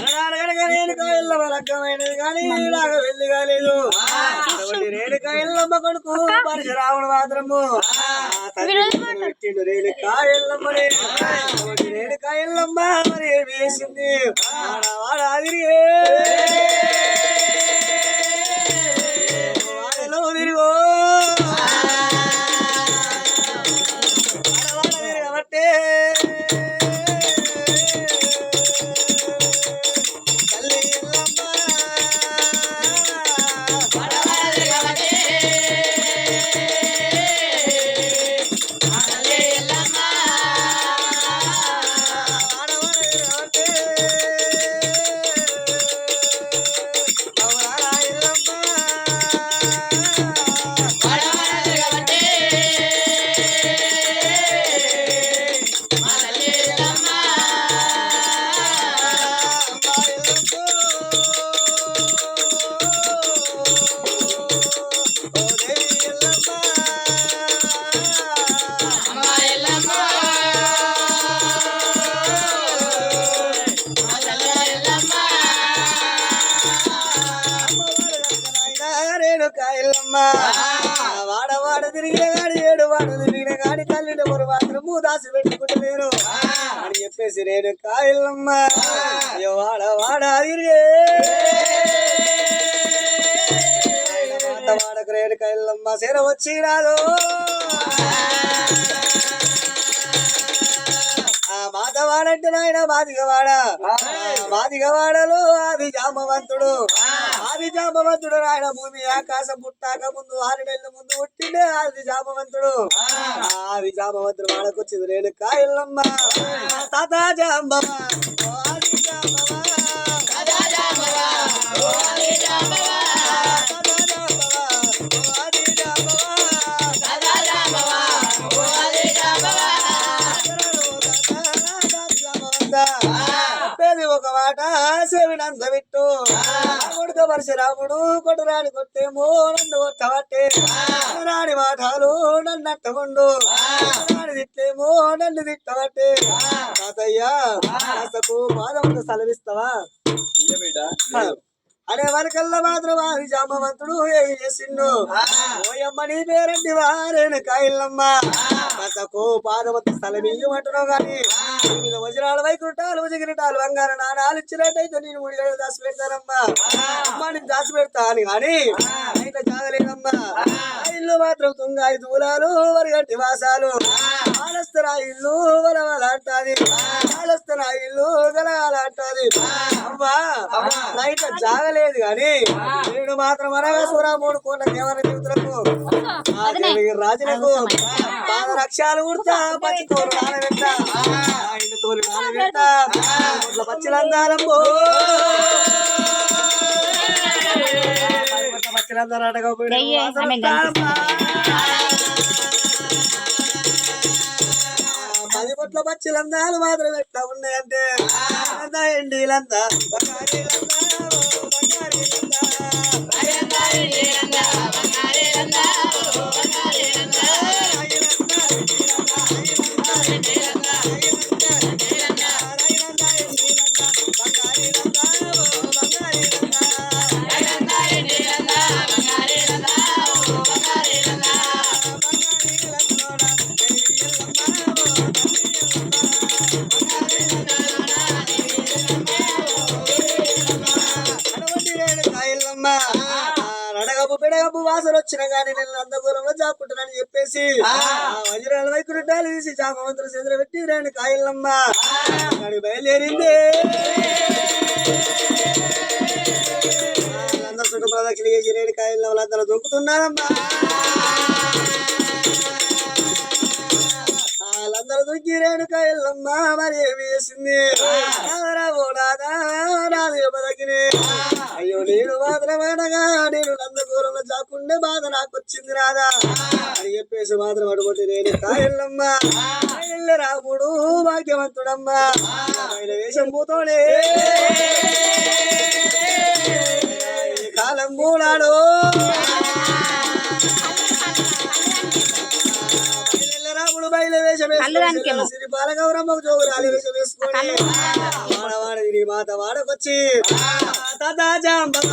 రేణుక ఎల్లమ్మ లగ్గమైనది కానీ నాకు వెళ్ళి కాలేదు. రేణుక ఎల్లమ్మ కొడుకు పరశురాముడు మాత్రము పెట్టిండు రేణుక ఎల్లమ్మని. రేణుక ఎల్లమ్మ మరి ఏమి వేసింది వాడాది వాడలో తిరిగో కాబట్టి వాడవాడ తిరిగిన గాడి ఏడు వాడ తిరిగిన గాడి తల్లిని ఒక మాత్రము దాసి పెట్టుకుంటలేరు అని చెప్పేసి నేను కాయలమ్మ వాడవాడ తిరిగే వాడకు రేడు కాయలమ్మ సేర వచ్చి రాదు. మాధవాడంటే నాయన మాదిగవాడ. మాదిగవాడలో ఆది జామవంతుడు. ఆది జామవంతుడు నాయన భూమి ఆకాశం పుట్టాక ముందు 6 నెలల ముందు పుట్టిండే ఆది జామవంతుడు. ఆది జామవంతుడు వాడకొచ్చింది రేణుక ఎల్లమ్మ తాత జాంబవ ఆది జాంబవ ఒక మాట సేవినంత విట్టు కొడుక పరశురాముడు కొడురాని కొట్టేమో నన్ను కొట్టబట్టే రాని మాటలు నన్నట్టముండు రాని తిట్టేమో నన్ను తిట్టబట్టే తాతయ్యా అసలు పాదముందు సెలవిస్తావా అనే వరకల్లా మాత్రం ఆది జామవంతుడు ఏమి చేసిండు ఓయమ్మ నీ పేరంటి వారేను కాయల్లమ్మ కథకు పాదవతి స్థలమియ్యమంటున్నావు గాని మీద వజ్రాలు వైకుంఠాలు వజగిరిటాలు బంగారు నాణాలు ఇచ్చినట్టయితే నేను 3 ఏళ్ళు దాచి పెడతానమ్మా అమ్మా నేను దాచి పెడతా అని కానీ అయితే జాగలేనమ్మా ఇల్లు మాత్రం 5 దూలాలు వరిగంటి వాసాలు ఆలస్తరా ఇల్లు వలవలాంటాది ఆలస్తరా ఇల్లు గలలాంటాది అమ్మా నైట్ జాగలేదు కానీ నేను మాత్రం అనగా 3 కోట్ల దేవర జీవితులకు రాజులకు పాదరక్షాలు కుడతా పచ్చి తోలు నానబెట్ట ఆయన తోలు నానబెట్ట పచ్చిలందారమ్మో పచ్చిలందారు అడగపోయినా 10 కోట్ల పచ్చిలందాలు మాత్రం ఎట్లా ఉన్నాయంటే ఎండీలంతా రడగపు వాసన వచ్చిన కానీ నేను అందగూలంలో చాపుకుంటున్నాను చెప్పేసి వజ్రాల వైకుంఠాలు తీసి చామవంతులు చేతులు పెట్టి రేణుక ఎల్లమ్మ బయలుదేరింది. అందరూ చుట్టూ ప్రదక్షిణ చేసి రేణుక ఎల్లమ్మ వాళ్ళందరూ దొక్కుతున్నారమ్మా. వాళ్ళందరూ దొక్కి రేణుక ఎల్లమ్మ మరి ఏమి చేసింది అయ్యో నేను మాత్రమేనగా నేను నందగూరంలో చాకుండే బాధ నాకు వచ్చింది రాదా అని చెప్పేసి మాత్రం అడుగుతుంది రేణుక ఎల్లమ్మ రాముడు భాగ్యవంతుడమ్మా వేషం పోతోనే కాలం మూడాడు రాముడు బయలు వేషం వేసుకొని శ్రీ బాలగౌరమ్మకు జోగురాలి వేషం వేసుకొని వాడవాడ మాత వాడకొచ్చి తాత జాంబవ